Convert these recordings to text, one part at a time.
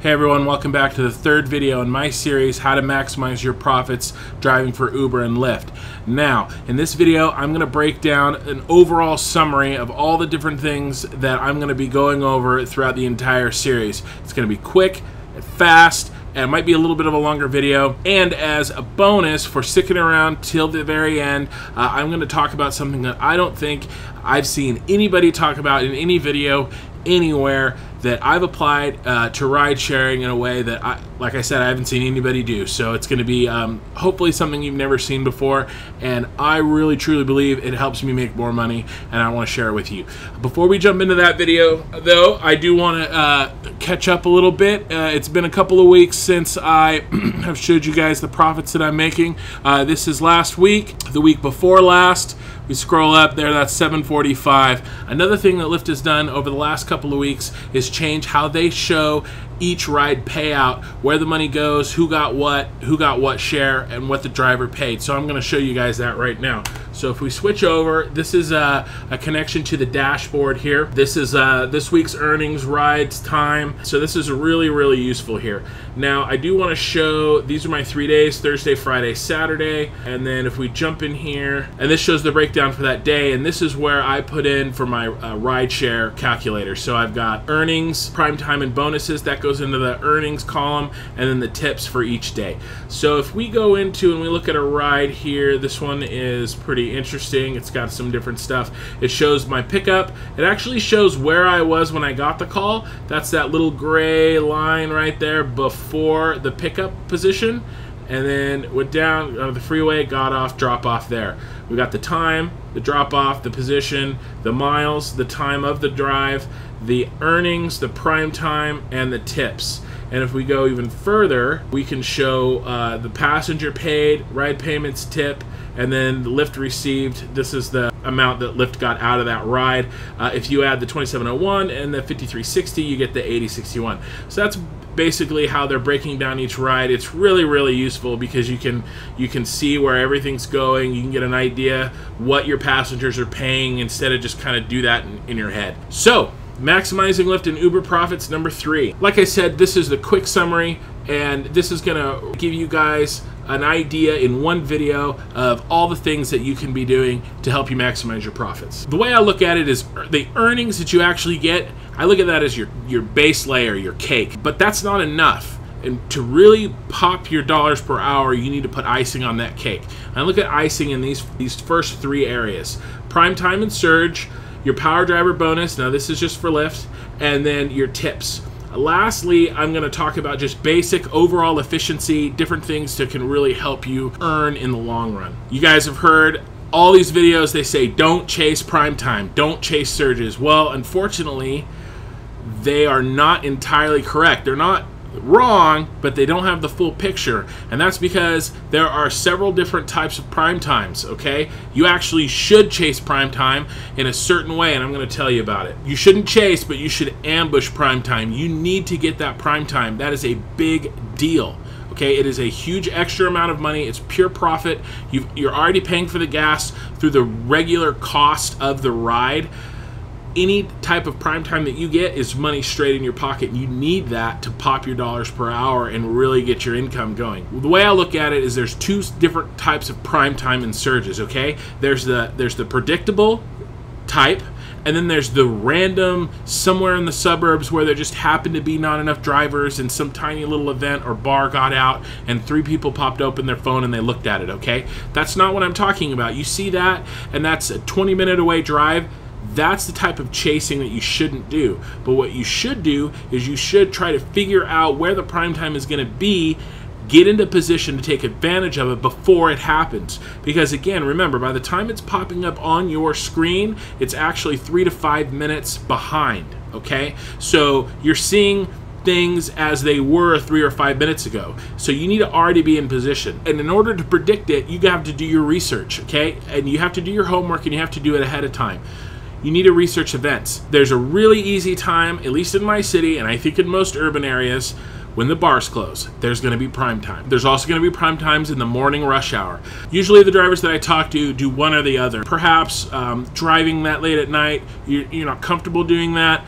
Hey everyone, welcome back to the third video in my series, How to Maximize Your Profits Driving for Uber and Lyft. Now, in this video, I'm going to break down an overall summary of all the different things that I'm going to be going over throughout the entire series. It's going to be quick and fast, and it might be a little bit of a longer video. And as a bonus for sticking around till the very end, I'm going to talk about something that I don't think I've seen anybody talk about in any video anywhere that I've applied to ride sharing in a way that, like I said, I haven't seen anybody do. So it's going to be hopefully something you've never seen before, and I really truly believe it helps me make more money, and I want to share it with you. Before we jump into that video, though, I do want to catch up a little bit. It's been a couple of weeks since I have showed you guys the profits that I'm making. This is last week, the week before last. We scroll up there, that's 745. Another thing that Lyft has done over the last couple of weeks is change how they show each ride payout, where the money goes, who got what share, and what the driver paid. So I'm going to show you guys that right now. So if we switch over, this is a connection to the dashboard here. This is this week's earnings, rides, time. So this is really, really useful here. Now I do want to show, these are my 3 days, Thursday, Friday, Saturday. And then if we jump in here, and this shows the breakdown for that day, and this is where I put in for my ride share calculator. So I've got earnings, prime time, and bonuses. That goes into the earnings column, and then the tips for each day. So if we go into and we look at a ride here, this one is pretty interesting. It's got some different stuff. It shows my pickup. It actually shows where I was when I got the call. That's that little gray line right there before the pickup position, and then went down the freeway, got off, drop off there. We got the time, the drop off, the position, the miles, the time of the drive, the earnings, the prime time, and the tips. And if we go even further, we can show the passenger paid, ride payments, tip, and then the Lyft received. This is the amount that Lyft got out of that ride. If you add the 2701 and the 5360, you get the 8061. So that's basically how they're breaking down each ride. It's really, really useful because you can see where everything's going. You can get an idea what your passengers are paying instead of just kind of do that in your head. So maximizing Lyft and Uber profits, number 3. Like I said, this is the quick summary, and this is gonna give you guys an idea in one video of all the things that you can be doing to help you maximize your profits. The way I look at it is the earnings that you actually get, I look at that as your base layer, your cake. But that's not enough. And to really pop your dollars per hour, you need to put icing on that cake. I look at icing in these first 3 areas: prime time and surge, your power driver bonus, now this is just for Lyft, and then your tips. Lastly, I'm going to talk about just basic overall efficiency, different things that can really help you earn in the long run. You guys have heard all these videos, they say don't chase prime time, don't chase surges. Well, unfortunately, they are not entirely correct. They're not wrong, but they don't have the full picture, and that's because there are several different types of prime times. Okay, you actually should chase prime time in a certain way, and I'm going to tell you about it. You shouldn't chase, but you should ambush prime time. You need to get that prime time. That is a big deal. Okay, it is a huge extra amount of money. It's pure profit. You're already paying for the gas through the regular cost of the ride. Any type of prime time that you get is money straight in your pocket. You need that to pop your dollars per hour and really get your income going. The way I look at it is there's 2 different types of prime time and surges. Okay, there's the predictable type, and then there's the random, somewhere in the suburbs where there just happened to be not enough drivers and some tiny little event or bar got out and 3 people popped open their phone and they looked at it. Okay, that's not what I'm talking about. You see that, and that's a 20-minute away drive. That's the type of chasing that you shouldn't do. But what you should do is you should try to figure out where the prime time is going to be, get into position to take advantage of it before it happens. Because again, remember, by the time it's popping up on your screen, it's actually 3 to 5 minutes behind. Okay, so you're seeing things as they were 3 or 5 minutes ago. So you need to already be in position. And in order to predict it, you have to do your research. Okay, and you have to do your homework, and you have to do it ahead of time. You need to research events. There's a really easy time, at least in my city, and I think in most urban areas, when the bars close. There's going to be prime time. There's also going to be prime times in the morning rush hour. Usually the drivers that I talk to do one or the other. Perhaps driving that late at night, you're not comfortable doing that.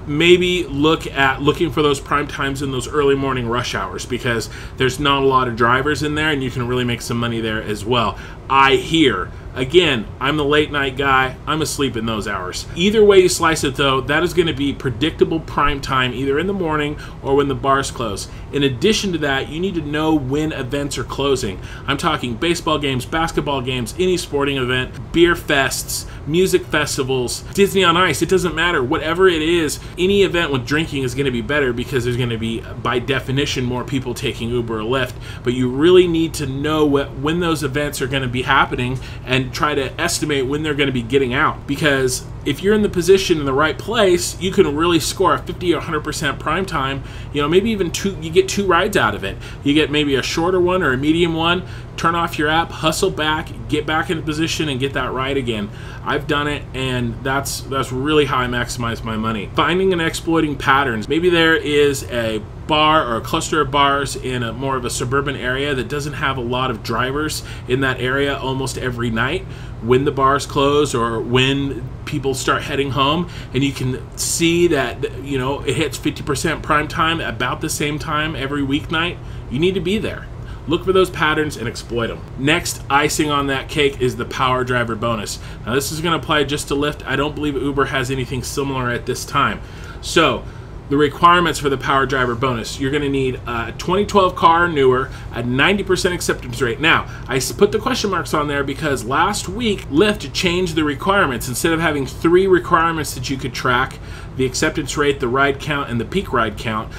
maybe looking for those prime times in those early morning rush hours, because there's not a lot of drivers in there and you can really make some money there as well. I hear. Again, I'm the late night guy. I'm asleep in those hours. Either way you slice it though, that is going to be predictable prime time either in the morning or when the bars close. In addition to that, you need to know when events are closing. I'm talking baseball games, basketball games, any sporting event, beer fests, music festivals, Disney on Ice. It doesn't matter. Whatever it is, any event with drinking is going to be better because there's going to be, by definition, more people taking Uber or Lyft. But you really need to know when those events are going to be happening and try to estimate when they're going to be getting out, because if you're in the position in the right place, you can really score a 50 or 100% prime time. You know, maybe even you get 2 rides out of it. You get maybe a shorter one or a medium one, turn off your app, hustle back, get back into position and get that ride again. I've done it, and that's really how I maximize my money. Finding and exploiting patterns. Maybe there is a bar or a cluster of bars in a more of a suburban area that doesn't have a lot of drivers in that area almost every night when the bars close or when people start heading home, and you can see that, you know, it hits 50% prime time about the same time every weeknight. You need to be there. Look for those patterns and exploit them. Next, icing on that cake is the power driver bonus. Now this is going to apply just to Lyft. I don't believe Uber has anything similar at this time. So the requirements for the power driver bonus: you're going to need a 2012 car or newer, a 90% acceptance rate. Now, I put the question marks on there because last week Lyft changed the requirements. Instead of having 3 requirements that you could track, the acceptance rate, the ride count, and the peak ride count,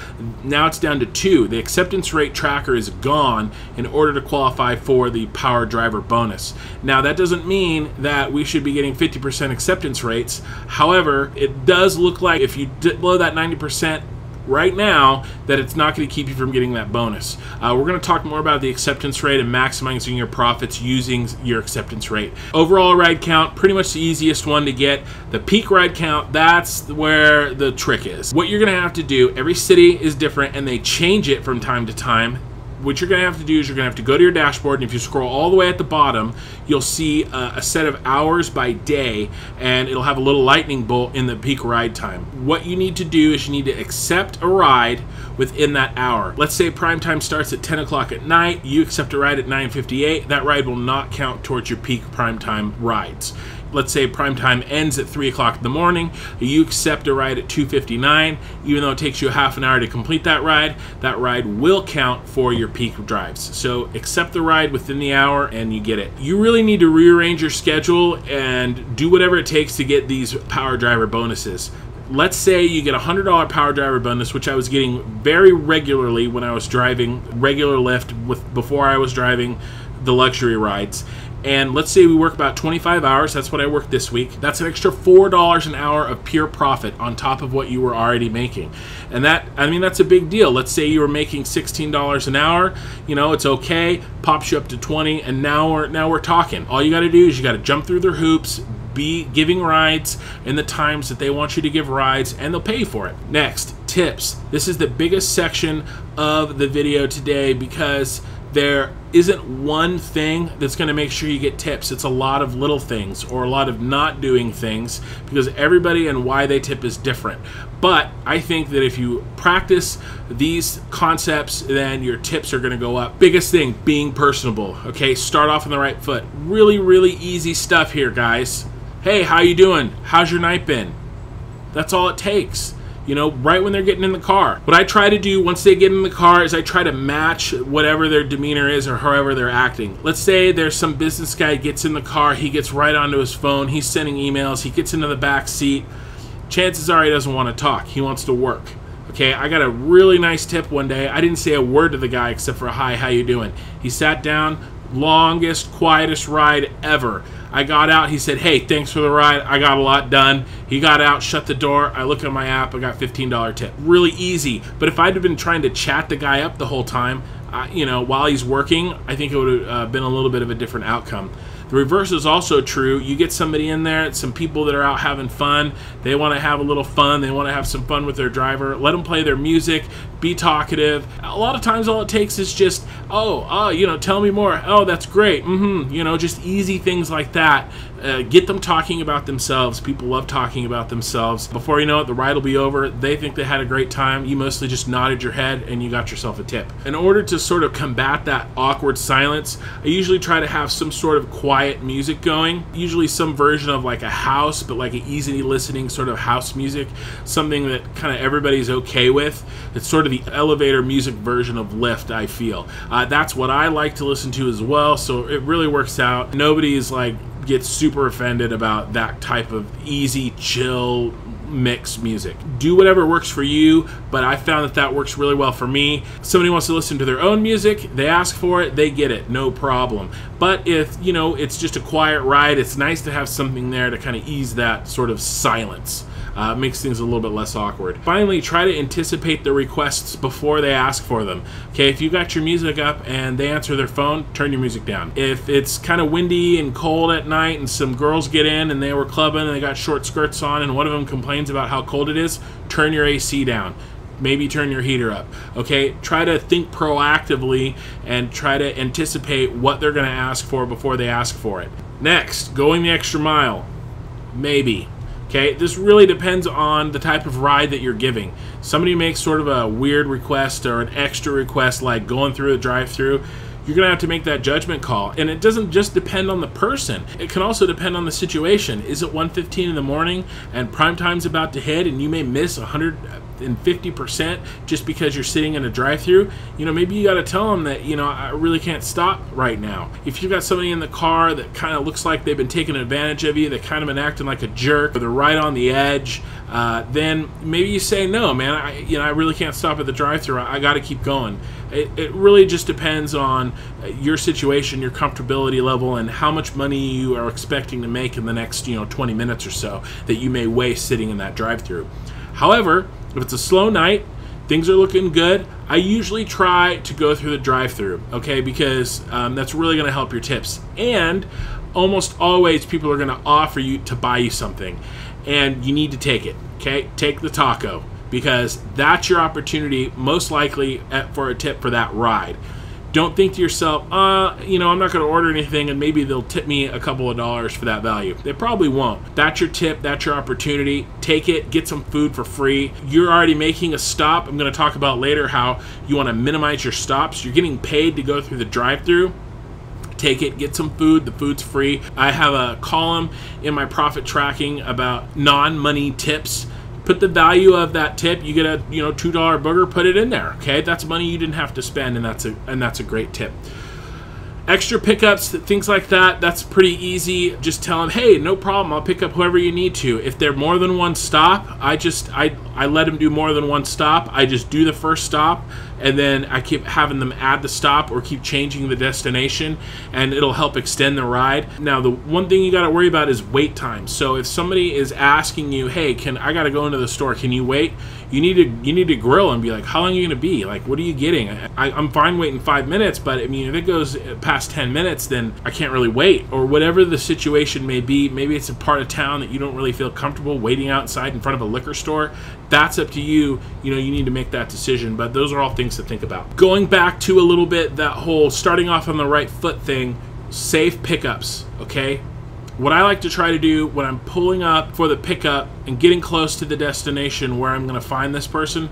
now it's down to 2. The acceptance rate tracker is gone in order to qualify for the power driver bonus. Now, that doesn't mean that we should be getting 50% acceptance rates. However, it does look like if you dip below that 90% right now, that it's not going to keep you from getting that bonus. We're going to talk more about the acceptance rate and maximizing your profits using your acceptance rate. Overall ride count, pretty much the easiest one to get. The peak ride count, that's where the trick is. What you're going to have to do, every city is different and they change it from time to time. What you're going to have to do is you're going to have to go to your dashboard, and if you scroll all the way at the bottom, you'll see a set of hours by day, and it'll have a little lightning bolt in the peak ride time. What you need to do is you need to accept a ride within that hour. Let's say prime time starts at 10 o'clock at night, you accept a ride at 9:58, that ride will not count towards your peak prime time rides. Let's say prime time ends at 3 o'clock in the morning, you accept a ride at 2:59, even though it takes you a half an hour to complete that ride will count for your peak drives. So accept the ride within the hour and you get it. You really need to rearrange your schedule and do whatever it takes to get these power driver bonuses. Let's say you get a $100 power driver bonus, which I was getting very regularly when I was driving regular Lyft before I was driving the luxury rides. And let's say we work about 25 hours, that's what I worked this week. That's an extra $4 an hour of pure profit on top of what you were already making. And that, I mean, that's a big deal. Let's say you were making $16 an hour, you know, it's okay, pops you up to 20, and now we're talking. All you gotta do is you gotta jump through their hoops, be giving rides in the times that they want you to give rides, and they'll pay you for it. Next, tips. This is the biggest section of the video today because there isn't one thing that's going to make sure you get tips. It's a lot of little things or a lot of not doing things because everybody and why they tip is different. But I think that if you practice these concepts, then your tips are going to go up. Biggest thing, being personable. Okay, start off on the right foot. Really, really easy stuff here, guys. Hey, how you doing? How's your night been? That's all it takes. You know, right when they're getting in the car. What I try to do once they get in the car is I try to match whatever their demeanor is or however they're acting. Let's say there's some business guy gets in the car, he gets right onto his phone, he's sending emails, he gets into the back seat. Chances are he doesn't want to talk, he wants to work. Okay, I got a really nice tip one day. I didn't say a word to the guy except for, hi, how you doing? He sat down, longest, quietest ride ever. I got out, he said, hey, thanks for the ride, I got a lot done. He got out, shut the door, I look at my app, I got $15 tip. Really easy, but if I'd have been trying to chat the guy up the whole time, you know, while he's working, I think it would have been a little bit of a different outcome. The reverse is also true. You get somebody in there, some people that are out having fun, they want to have a little fun, they want to have some fun with their driver, let them play their music, be talkative. A lot of times all it takes is just, you know, tell me more. Oh, that's great. You know, just easy things like that. Get them talking about themselves. People love talking about themselves. Before you know it, the ride will be over. They think they had a great time. You mostly just nodded your head and you got yourself a tip. In order to sort of combat that awkward silence, I usually try to have some sort of quiet music going. Usually some version of like a house, but like an easy listening sort of house music. Something that kind of everybody's okay with. It's sort of the elevator music version of Lyft, I feel. That's what I like to listen to as well, so it really works out. Nobody's like gets super offended about that type of easy, chill mix music. Do whatever works for you, but I found that that works really well for me. Somebody wants to listen to their own music, they ask for it, they get it, no problem. But if, you know, it's just a quiet ride, it's nice to have something there to kind of ease that sort of silence. Makes things a little bit less awkward. Finally, try to anticipate the requests before they ask for them. Okay, if you got your music up and they answer their phone, turn your music down. If it's kind of windy and cold at night and some girls get in and they were clubbing and they got short skirts on and one of them complains about how cold it is, turn your AC down. Maybe turn your heater up. Okay, try to think proactively and try to anticipate what they're gonna ask for before they ask for it. Next, going the extra mile. Maybe. Okay, this really depends on the type of ride that you're giving. Somebody makes sort of a weird request or an extra request like going through a drive-through, you're gonna have to make that judgment call. And it doesn't just depend on the person. It can also depend on the situation. Is it 1:15 in the morning and prime time's about to hit and you may miss 150% just because you're sitting in a drive-through? You know, maybe you gotta tell them that, you know, I really can't stop right now. If you've got somebody in the car that kind of looks like they've been taking advantage of you, they kind of been acting like a jerk, or they're right on the edge, then maybe you say, no, man, I really can't stop at the drive-through. I gotta keep going. It really just depends on your situation, your comfortability level, and how much money you are expecting to make in the next, 20 minutes or so that you may waste sitting in that drive-through. However, if it's a slow night, things are looking good, I usually try to go through the drive-through, okay, because that's really going to help your tips. And almost always people are going to offer you to buy you something, and you need to take it, okay? Take the taco, because that's your opportunity most likely for a tip for that ride. Don't think to yourself, I'm not going to order anything and maybe they'll tip me a couple of dollars for that value. They probably won't. That's your tip. That's your opportunity. Take it. Get some food for free. You're already making a stop. I'm going to talk about later how you want to minimize your stops. You're getting paid to go through the drive-through. Take it, get some food, the food's free. I have a column in my profit tracking about non-money tips. Put the value of that tip. You get a $2 booger, put it in there. Okay, that's money you didn't have to spend, and that's a great tip. Extra pickups, things like that, that's pretty easy. Just tell them, hey, no problem, I'll pick up whoever you need to. If they're more than one stop, I let them do more than one stop. I just do the first stop, and then I keep having them add the stop or keep changing the destination, and it'll help extend the ride. Now, the one thing you gotta worry about is wait time. So if somebody is asking you, hey, I gotta go into the store, can you wait? You need to grill and be like, how long are you gonna be? Like, what are you getting? I'm fine waiting 5 minutes, but I mean, if it goes past 10 minutes, then I can't really wait. Or whatever the situation may be, maybe it's a part of town that you don't really feel comfortable waiting outside in front of a liquor store. That's up to you. You need to make that decision, but those are all things to think about. Going back to a little bit that whole starting off on the right foot thing, safe pickups, okay? What I like to try to do when I'm pulling up for the pickup and getting close to the destination where I'm going to find this person,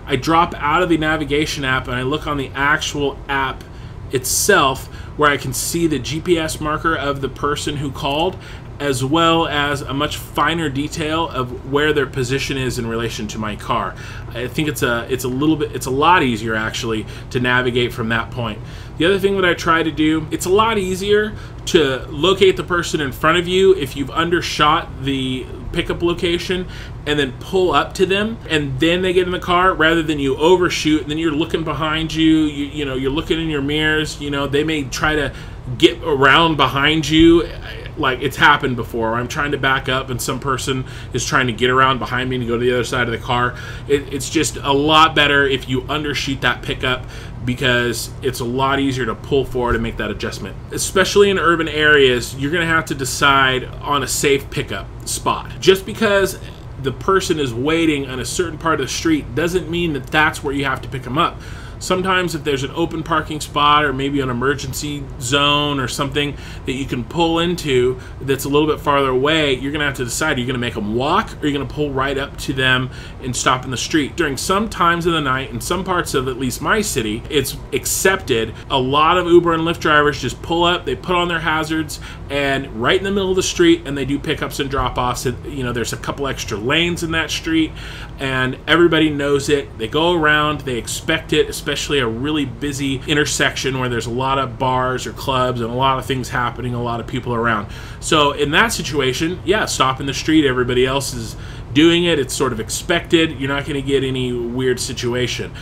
I drop out of the navigation app and I look on the actual app itself where I can see the GPS marker of the person who called, as well as a much finer detail of where their position is in relation to my car. I think it's a lot easier actually to navigate from that point. The other thing that I try to do, it's a lot easier to locate the person in front of you if you've undershot the pickup location and then pull up to them and then they get in the car, rather than you overshoot and then you're looking behind you, you're looking in your mirrors, they may try to get around behind you. like it's happened before. I'm trying to back up and some person is trying to get around behind me to go to the other side of the car. It's just a lot better if you undershoot that pickup, because it's a lot easier to pull forward and make that adjustment. Especially in urban areas, you're gonna have to decide on a safe pickup spot. Just because the person is waiting on a certain part of the street doesn't mean that that's where you have to pick them up. Sometimes if there's an open parking spot or maybe an emergency zone or something that you can pull into that's a little bit farther away, you're gonna have to decide, are you gonna make them walk or are you gonna pull right up to them and stop in the street? During some times of the night, in some parts of at least my city, it's accepted. A lot of Uber and Lyft drivers just pull up, they put on their hazards, and right in the middle of the street, and they do pickups and drop-offs. You know, there's a couple extra lanes in that street, and everybody knows it. They go around, they expect it, especially a really busy intersection where there's a lot of bars or clubs and a lot of things happening, a lot of people around. So in that situation, yeah, stop in the street. Everybody else is doing it. It's sort of expected. You're not going to get any weird situation.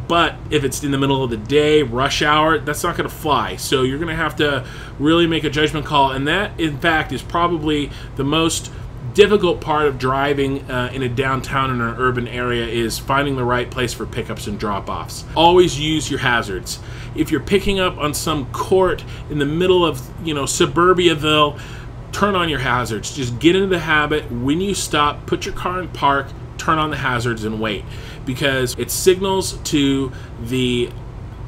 But if it's in the middle of the day, rush hour, that's not going to fly. So you're going to have to really make a judgment call. And that, in fact, is probably the most difficult part of driving in a downtown in an urban area, is finding the right place for pickups and drop-offs. Always use your hazards. If you're picking up on some court in the middle of, you know, Suburbiaville, turn on your hazards. Just get into the habit. When you stop, put your car in park, turn on the hazards and wait, because it signals to the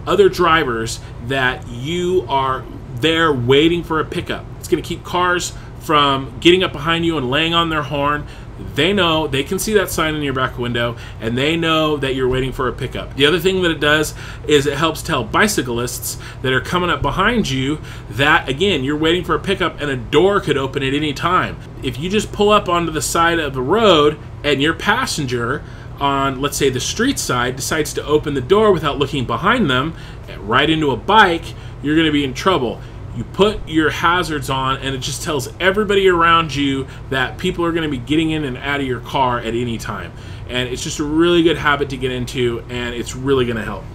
other drivers that you are there waiting for a pickup. It's going to keep cars from getting up behind you and laying on their horn. They know, they can see that sign in your back window, and they know that you're waiting for a pickup. The other thing that it does is it helps tell bicyclists that are coming up behind you that, again, you're waiting for a pickup and a door could open at any time. If you just pull up onto the side of the road and your passenger on, let's say, the street side decides to open the door without looking behind them right into a bike, you're going to be in trouble. You put your hazards on, and it just tells everybody around you that people are going to be getting in and out of your car at any time. And it's just a really good habit to get into, and it's really going to help.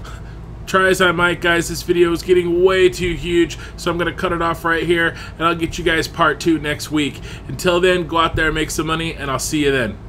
Try as I might, guys, this video is getting way too huge, so I'm going to cut it off right here, and I'll get you guys part 2 next week. Until then, go out there and make some money, and I'll see you then.